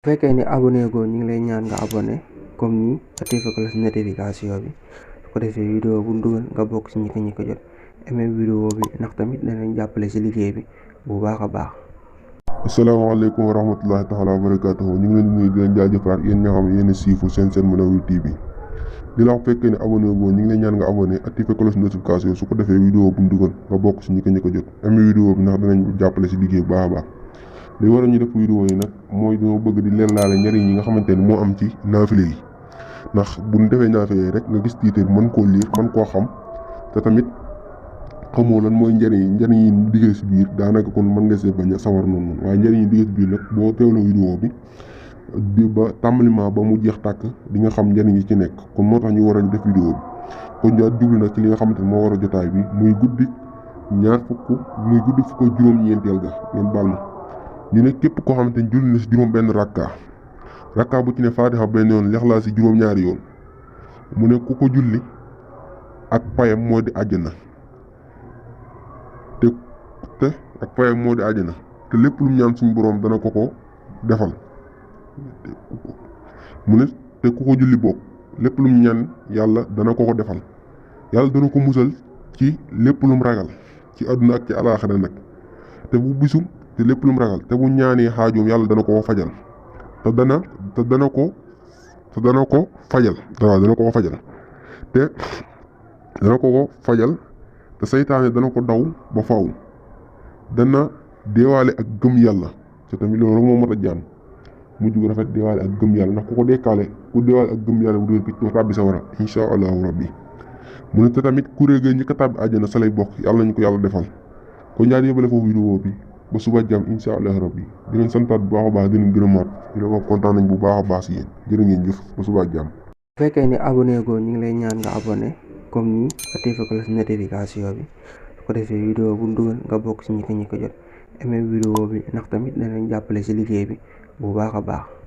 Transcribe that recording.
bu fekkee ni abonné goo ñu ngi lay ñaan nga abonné comme nii activé cloche notification bi su ko defee vidéo bu dugal nga bokk ci ñi ko jot aimé vidéo bi ndax tamit danañ jàppale ci liggéey bi bu baax a baax. asalaamaaleykum wa rahmatullahi taala wa barakatuhu ñu ngi leen di nuyu di leen jaajëfalaat yéen ñoo xam ne yéen a siifu seen Munawwir TV di la wax fekkee ne abonné goo ñu ngi lay ñaan nga abonné activé cloche notification su ko defee vidéo bu dugal nga bokk ci ñi ko jot aimé vidéo bi ndax danañ jàppale ci liggéey bu baax a baax. li waral ñu def vidéo yi nag mooy dañoo bëgg di leen laale njëriñ yi nga xamante ni moo am ci naafile yi ndax bu ñu defee naafile yi rek nga gis titre bi mën koo liir mën koo xam te tamit xamoo lan mooy njëriñ yi diggee si biir daanaka kon mën nga see bañ a sawar noonu waaye njëriñ yi diggee si biir nag boo teewloo vidéo bi di ba tàmbaliment ba mu jeex tàkk di nga xam njëriñ yi ci nekk kon moo tax ñu war a def vidéo bi kon ñu jublu nag ci li nga xamante ni moo war a jotaay bi muy guddi fukk ak juróom-ñeenteel ga ngeen baal ma ñu ne képp koo xamante ni julli na si juróom benn rakka bu ci ne faatixa benn yoon lexlaa si juróom-ñaari yoon mu ne ku ko julli ak payam moo di àjjana te ak payam moo di àjjana te lépp lu mu ñaan suñu boroom dana ko defal mu ne te ku ko julli bokk lépp lu mu ñaan yàlla dana ko defal yàlla dana ko musal ci lépp lu mu ragal ci àdduna ak ci alaaxira nag te bu bisu te lépp lu mu ragal te bu ñaanee xaajoom yàlla dana ko fajal te dana ko fajal te saytaane dana ko daw ba faaw dana deewaale ak gëm yàlla te tamit loolu moo mat a jaan mujj gu rafet deewaale ak gëm yàlla ndax ku deewaale ak gëm yàlla bu dóor picc tàbbi sa war a insha allahu rabbi mu ne te tamit kuréel ga ñi ko tàbbi àjjana sa lay bokk yàlla nañu ko yàlla defal kon ñaar yëbale foofu vidéo bi ba suba jàmm insha allah rabbi di leen santaat bu baax a baax di leen gërëmaat di leen wax kontaan nañ bu baax a baax si yéen jërë ngeen jëf ba suba jàmm. bu fekkee ni abonné goo ñu ngi lay ñaan nga abonné comme nii activé cloche notification bi su ko defee vidéo bu dugal nga bokk ci ñi ko jot aimé vidéo bi ndax tamit danañ jàppale ci liggéey bi bu baax a baax.